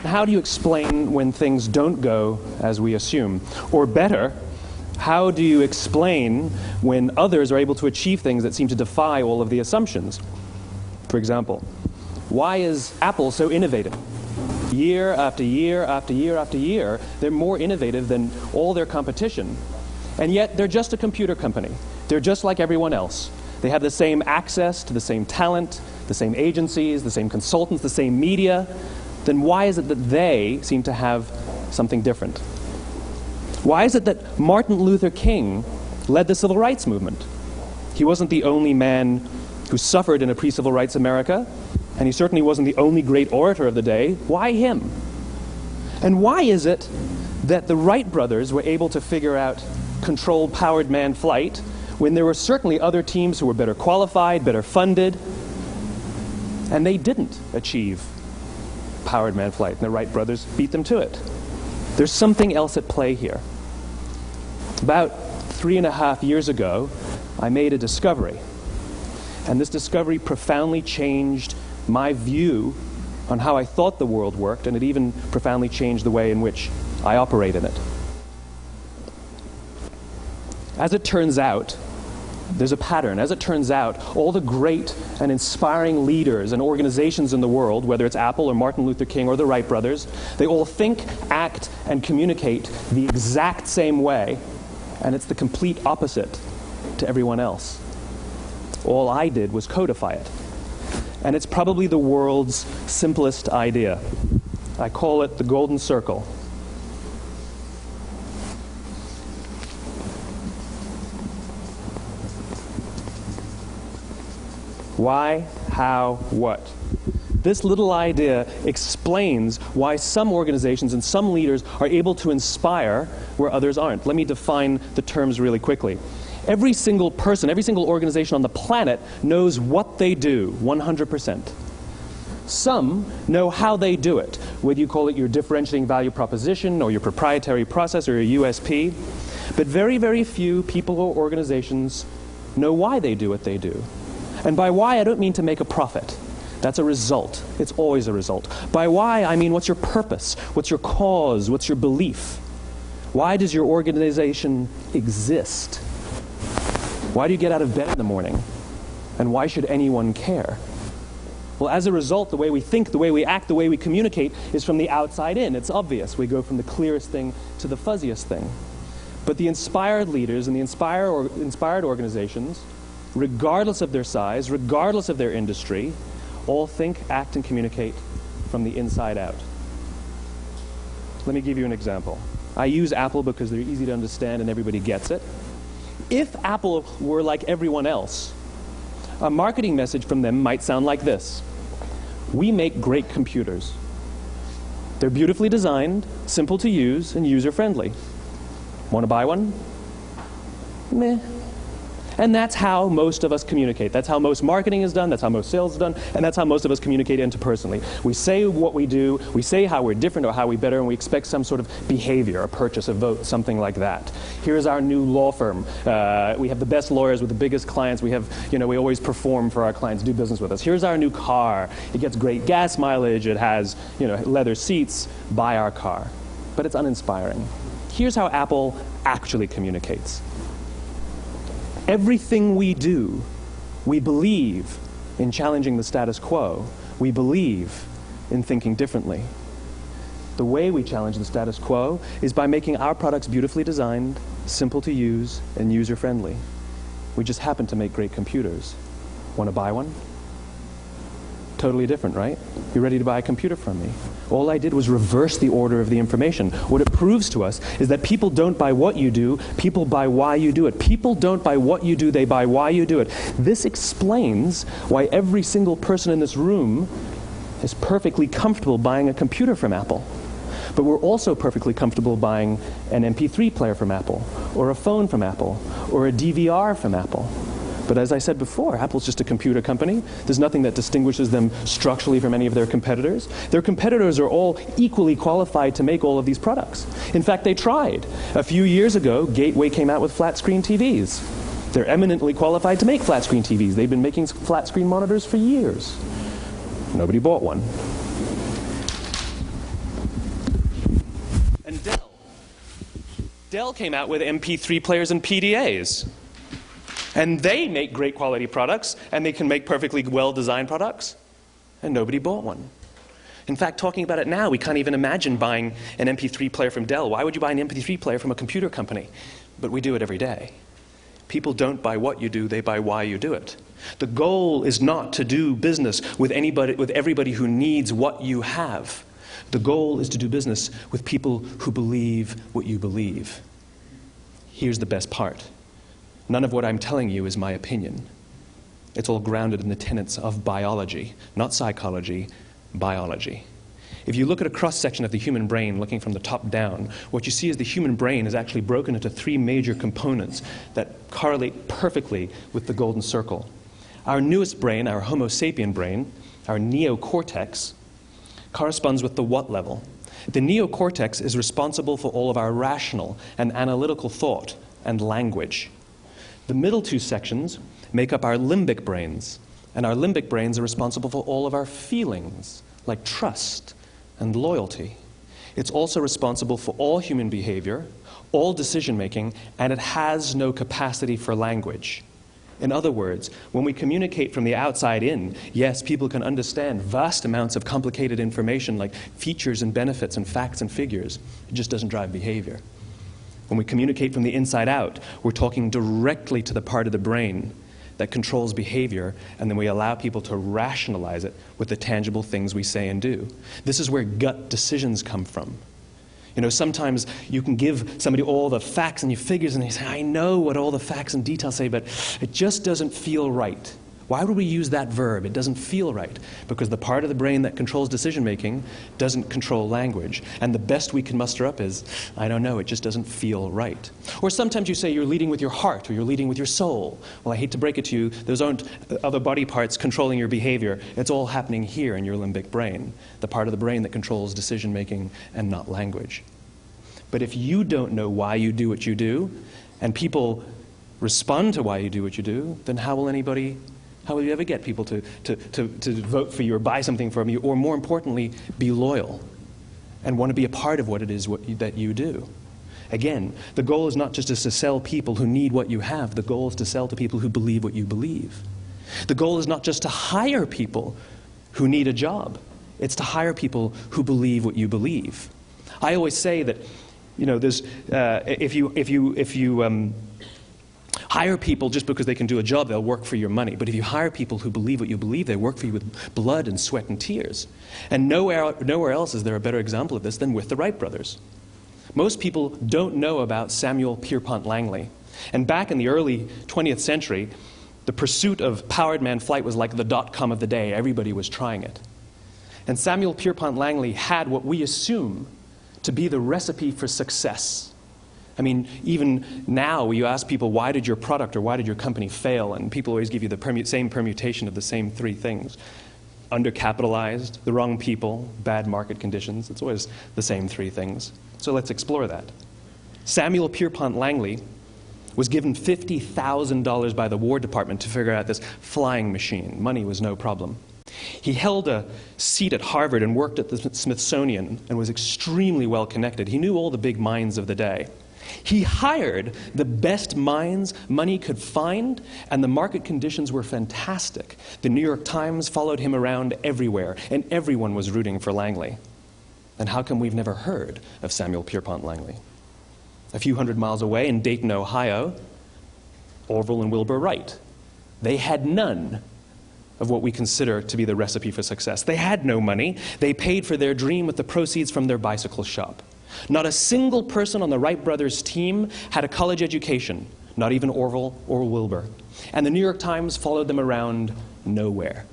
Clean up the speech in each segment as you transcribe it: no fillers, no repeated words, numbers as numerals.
How do you explain when things don't go as we assume? Or better, how do you explain when others are able to achieve things that seem to defy all of the assumptions? For example, why is Apple so innovative? Year after year after year after year, they're more innovative than all their competition. And yet, they're just a computer company. They're just like everyone else. They have the same access to the same talent, the same agencies, the same consultants, the same media. Then why is it that they seem to have something different? Why is it that Martin Luther King led the civil rights movement? He wasn't the only man who suffered in a pre-civil rights America, and he certainly wasn't the only great orator of the day. Why him? And why is it that the Wright brothers were able to figure out controlled powered manned flight when there were certainly other teams who were better qualified, better funded, and they didn't achieve powered manned flight, and the Wright brothers beat them to it? There's something else at play here. About 3.5 years ago, I made a discovery, and this discovery profoundly changed my view on how I thought the world worked, and it even profoundly changed the way in which I operate in it. As it turns out, there's a pattern. As it turns out, all the great and inspiring leaders and organizations in the world, whether it's Apple or Martin Luther King or the Wright brothers, they all think, act, and communicate the exact same way, and it's the complete opposite to everyone else. All I did was codify it. And it's probably the world's simplest idea. I call it the golden circle. Why, how, what? This little idea explains why some organizations and some leaders are able to inspire where others aren't. Let me define the terms really quickly. Every single person, every single organization on the planet knows what they do, 100%. Some know how they do it, whether you call it your differentiating value proposition or your proprietary process or your USP. But very, very few people or organizations know why they do what they do. And by why, I don't mean to make a profit. That's a result. It's always a result. By why, I mean what's your purpose? What's your cause? What's your belief? Why does your organization exist? Why do you get out of bed in the morning? And why should anyone care? Well, as a result, the way we think, the way we act, the way we communicate is from the outside in. It's obvious. We go from the clearest thing to the fuzziest thing. But the inspired leaders and the inspired organizations, regardless of their size, regardless of their industry, all think, act, and communicate from the inside out. Let me give you an example. I use Apple because they're easy to understand and everybody gets it. If Apple were like everyone else, a marketing message from them might sound like this. We make great computers. They're beautifully designed, simple to use, and user-friendly. Want to buy one? Meh. And that's how most of us communicate. That's how most marketing is done, that's how most sales is done, and that's how most of us communicate interpersonally. We say what we do, we say how we're different or how we're better, and we expect some sort of behavior, a purchase, a vote, something like that. Here's our new law firm. We have the best lawyers with the biggest clients. We have, we always perform for our clients, do business with us. Here's our new car. It gets great gas mileage. It has, leather seats. Buy our car. But it's uninspiring. Here's how Apple actually communicates. Everything we do, we believe in challenging the status quo. We believe in thinking differently. The way we challenge the status quo is by making our products beautifully designed, simple to use, and user-friendly. We just happen to make great computers. Want to buy one? Totally different, right? You're ready to buy a computer from me. All I did was reverse the order of the information. What it proves to us is that people don't buy what you do, people buy why you do it. People don't buy what you do, they buy why you do it. This explains why every single person in this room is perfectly comfortable buying a computer from Apple. But we're also perfectly comfortable buying an MP3 player from Apple, or a phone from Apple, or a DVR from Apple. But as I said before, Apple's just a computer company. There's nothing that distinguishes them structurally from any of their competitors. Their competitors are all equally qualified to make all of these products. In fact, they tried. A few years ago, Gateway came out with flat-screen TVs. They're eminently qualified to make flat-screen TVs. They've been making flat-screen monitors for years. Nobody bought one. Dell came out with MP3 players and PDAs. And they make great quality products, and they can make perfectly well-designed products, and nobody bought one. In fact, talking about it now, we can't even imagine buying an MP3 player from Dell. Why would you buy an MP3 player from a computer company? But we do it every day. People don't buy what you do, they buy why you do it. The goal is not to do business with everybody who needs what you have. The goal is to do business with people who believe what you believe. Here's the best part. None of what I'm telling you is my opinion. It's all grounded in the tenets of biology, not psychology, biology. If you look at a cross-section of the human brain, looking from the top down, what you see is the human brain is actually broken into 3 major components that correlate perfectly with the golden circle. Our newest brain, our Homo sapien brain, our neocortex, corresponds with the what level. The neocortex is responsible for all of our rational and analytical thought and language. The middle 2 sections make up our limbic brains, and our limbic brains are responsible for all of our feelings, like trust and loyalty. It's also responsible for all human behavior, all decision-making, and it has no capacity for language. In other words, when we communicate from the outside in, yes, people can understand vast amounts of complicated information like features and benefits and facts and figures. It just doesn't drive behavior. When we communicate from the inside out, we're talking directly to the part of the brain that controls behavior, and then we allow people to rationalize it with the tangible things we say and do. This is where gut decisions come from. You know, sometimes you can give somebody all the facts and your figures and they say, I know what all the facts and details say, but it just doesn't feel right. Why would we use that verb? It doesn't feel right. Because the part of the brain that controls decision-making doesn't control language. And the best we can muster up is, I don't know, it just doesn't feel right. Or sometimes you say you're leading with your heart or you're leading with your soul. Well, I hate to break it to you, those aren't other body parts controlling your behavior. It's all happening here in your limbic brain, the part of the brain that controls decision-making and not language. But if you don't know why you do what you do, and people respond to why you do what you do, then how will you ever get people to vote for you or buy something from you, or more importantly, be loyal and want to be a part of what it is that you do? Again, the goal is not just to sell people who need what you have. The goal is to sell to people who believe what you believe. The goal is not just to hire people who need a job. It's to hire people who believe what you believe. I always say that, you know, there's if you hire people just because they can do a job, they'll work for your money. But if you hire people who believe what you believe, they work for you with blood and sweat and tears. And nowhere else is there a better example of this than with the Wright brothers. Most people don't know about Samuel Pierpont Langley. And back in the early 20th century, the pursuit of powered man flight was like the dot-com of the day. Everybody was trying it. And Samuel Pierpont Langley had what we assume to be the recipe for success. I mean, even now you ask people, why did your product or why did your company fail? And people always give you the same permutation of the same 3 things. Undercapitalized, the wrong people, bad market conditions. It's always the same 3 things. So let's explore that. Samuel Pierpont Langley was given $50,000 by the War Department to figure out this flying machine. Money was no problem. He held a seat at Harvard and worked at the Smithsonian and was extremely well connected. He knew all the big minds of the day. He hired the best minds money could find, and the market conditions were fantastic. The New York Times followed him around everywhere, and everyone was rooting for Langley. And how come we've never heard of Samuel Pierpont Langley? A few hundred miles away in Dayton, Ohio, Orville and Wilbur Wright. They had none of what we consider to be the recipe for success. They had no money. They paid for their dream with the proceeds from their bicycle shop. Not a single person on the Wright brothers' team had a college education, not even Orville or Wilbur. And the New York Times followed them around nowhere.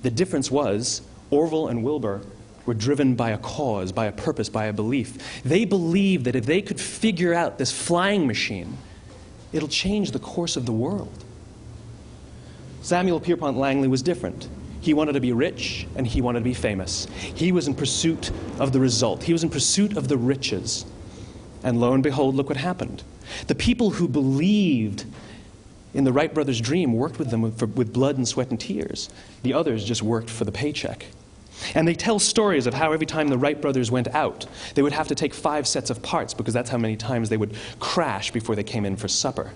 The difference was Orville and Wilbur were driven by a cause, by a purpose, by a belief. They believed that if they could figure out this flying machine, it'll change the course of the world. Samuel Pierpont Langley was different. He wanted to be rich, and he wanted to be famous. He was in pursuit of the result. He was in pursuit of the riches. And lo and behold, look what happened. The people who believed in the Wright brothers' dream worked with them with blood and sweat and tears. The others just worked for the paycheck. And they tell stories of how every time the Wright brothers went out, they would have to take 5 sets of parts because that's how many times they would crash before they came in for supper.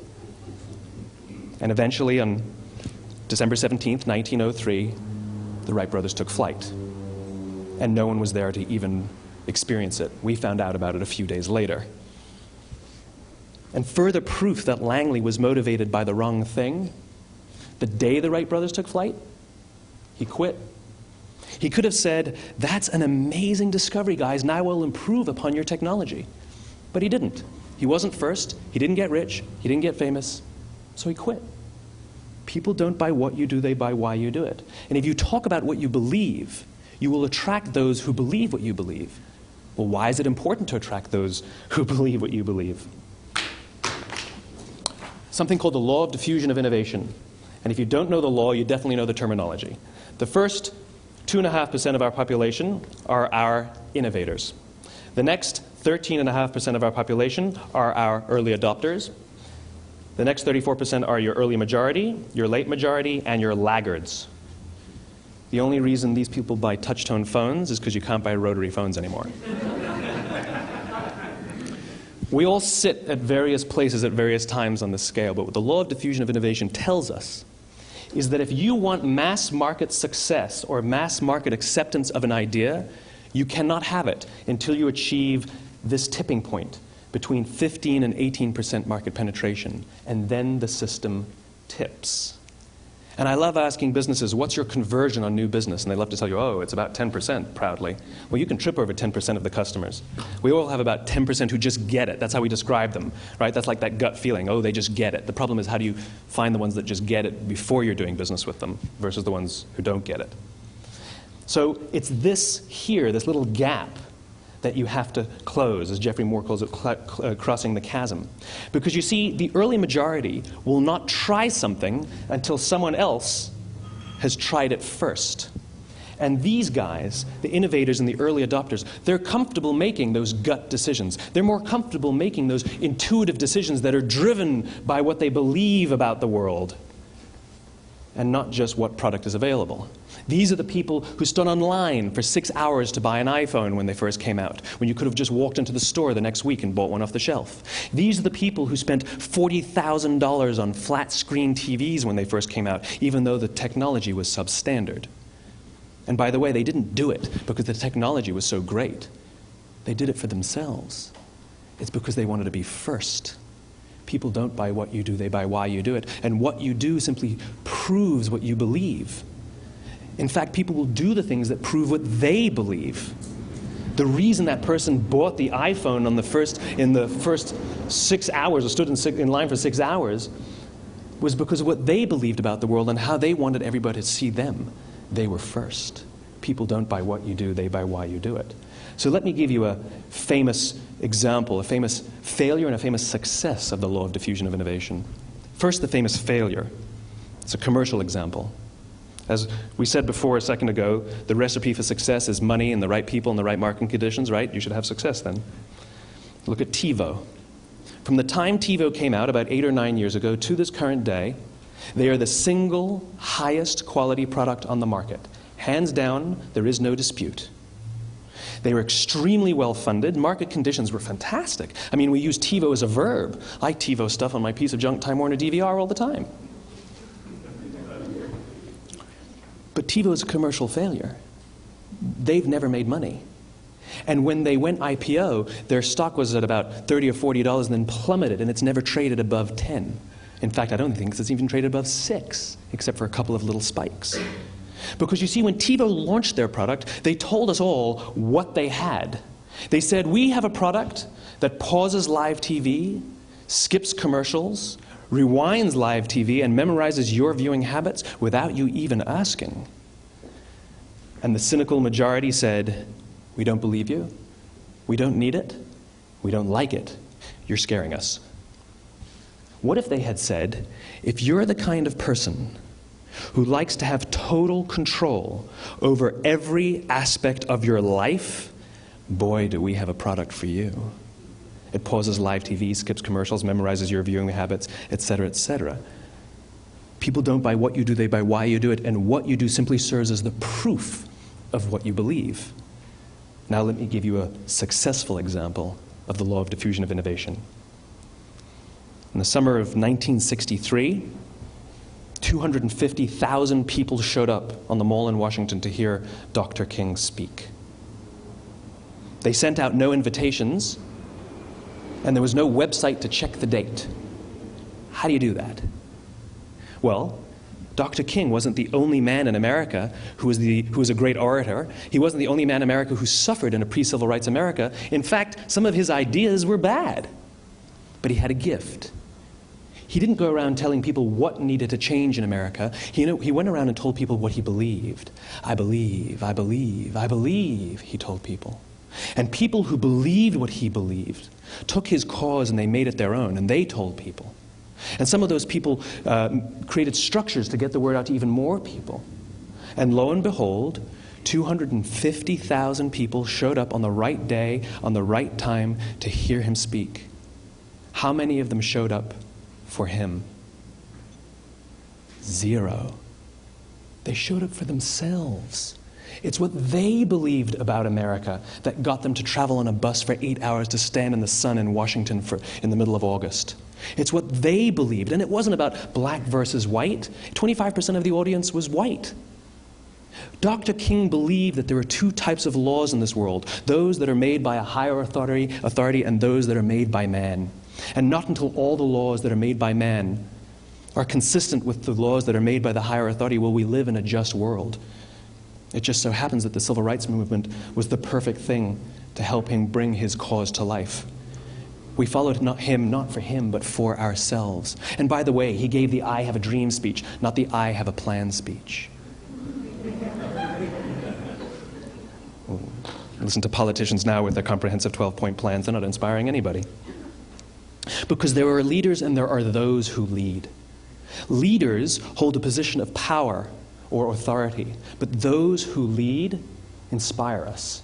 And eventually, on December 17th, 1903, the Wright brothers took flight. And no one was there to even experience it. We found out about it a few days later. And further proof that Langley was motivated by the wrong thing, the day the Wright brothers took flight, he quit. He could have said, "That's an amazing discovery, guys. Now we'll improve upon your technology." But he didn't. He wasn't first. He didn't get rich. He didn't get famous. So he quit. People don't buy what you do, they buy why you do it. And if you talk about what you believe, you will attract those who believe what you believe. Well, why is it important to attract those who believe what you believe? Something called the law of diffusion of innovation. And if you don't know the law, you definitely know the terminology. The first 2.5% of our population are our innovators. The next 13.5% of our population are our early adopters. The next 34% are your early majority, your late majority, and your laggards. The only reason these people buy touch-tone phones is because you can't buy rotary phones anymore. We all sit at various places at various times on the scale, but what the law of diffusion of innovation tells us is that if you want mass market success or mass market acceptance of an idea, you cannot have it until you achieve this tipping point between 15 and 18% market penetration, and then the system tips. And I love asking businesses, what's your conversion on new business? And they love to tell you, oh, it's about 10%, proudly. Well, you can trip over 10% of the customers. We all have about 10% who just get it. That's how we describe them, right? That's like that gut feeling, oh, they just get it. The problem is, how do you find the ones that just get it before you're doing business with them versus the ones who don't get it? So it's this here, this little gap, that you have to close, as Geoffrey Moore calls it, crossing the chasm. Because you see, the early majority will not try something until someone else has tried it first. And these guys, the innovators and the early adopters, they're comfortable making those gut decisions. They're more comfortable making those intuitive decisions that are driven by what they believe about the world, and not just what product is available. These are the people who stood online for 6 hours to buy an iPhone when they first came out, when you could have just walked into the store the next week and bought one off the shelf. These are the people who spent $40,000 on flat-screen TVs when they first came out, even though the technology was substandard. And by the way, they didn't do it because the technology was so great. They did it for themselves. It's because they wanted to be first. People don't buy what you do, they buy why you do it. And what you do simply proves what you believe. In fact, people will do the things that prove what they believe. The reason that person bought the iPhone in the first 6 hours, or stood in line for 6 hours, was because of what they believed about the world and how they wanted everybody to see them. They were first. People don't buy what you do, they buy why you do it. So let me give you a famous example, a famous failure and a famous success of the law of diffusion of innovation. First, the famous failure. It's a commercial example. As we said before a second ago, the recipe for success is money and the right people and the right marketing conditions, right? You should have success then. Look at TiVo. From the time TiVo came out about 8 or 9 years ago to this current day, they are the single highest quality product on the market. Hands down, there is no dispute. They were extremely well funded. Market conditions were fantastic. I mean, we use TiVo as a verb. I TiVo stuff on my piece of junk Time Warner DVR all the time. But TiVo is a commercial failure. They've never made money. And when they went IPO, their stock was at about $30 or $40 and then plummeted, and it's never traded above 10. In fact, I don't think it's even traded above 6, except for a couple of little spikes. Because you see, when TiVo launched their product, they told us all what they had. They said, we have a product that pauses live TV, skips commercials, rewinds live TV, and memorizes your viewing habits without you even asking. And the cynical majority said, we don't believe you, we don't need it, we don't like it, you're scaring us. What if they had said, if you're the kind of person who likes to have total control over every aspect of your life, boy, do we have a product for you. It pauses live TV, skips commercials, memorizes your viewing habits, etc., etc. People don't buy what you do, they buy why you do it, and what you do simply serves as the proof of what you believe. Now let me give you a successful example of the law of diffusion of innovation. In the summer of 1963, 250,000 people showed up on the Mall in Washington to hear Dr. King speak. They sent out no invitations, and there was no website to check the date. How do you do that? Well, Dr. King wasn't the only man in America who was a great orator. He wasn't the only man in America who suffered in a pre-civil rights America. In fact, some of his ideas were bad. But he had a gift. He didn't go around telling people what needed to change in America. He went around and told people what he believed. I believe, I believe, I believe, he told people. And people who believed what he believed took his cause and they made it their own, and they told people. And some of those people created structures to get the word out to even more people. And lo and behold, 250,000 people showed up on the right day, on the right time to hear him speak. How many of them showed up for him? 0. They showed up for themselves. It's what they believed about America that got them to travel on a bus for 8 hours to stand in the sun in Washington in the middle of August. It's what they believed, and it wasn't about black versus white. 25% of the audience was white. Dr. King believed that there are 2 types of laws in this world, those that are made by a higher authority and those that are made by man. And not until all the laws that are made by man are consistent with the laws that are made by the higher authority will we live in a just world. It just so happens that the civil rights movement was the perfect thing to help him bring his cause to life. We followed him not for him, but for ourselves. And by the way, he gave the I have a dream speech, not the I have a plan speech. Listen to politicians now with their comprehensive 12-point plans. They're not inspiring anybody. Because there are leaders and there are those who lead. Leaders hold a position of power or authority, but those who lead inspire us.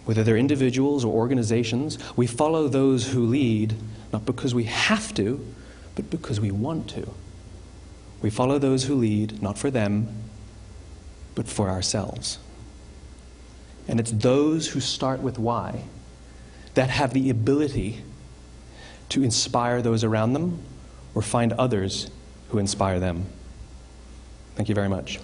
Whether they're individuals or organizations, we follow those who lead, not because we have to, but because we want to. We follow those who lead, not for them, but for ourselves. And it's those who start with why that have the ability to inspire those around them or find others who inspire them. Thank you very much.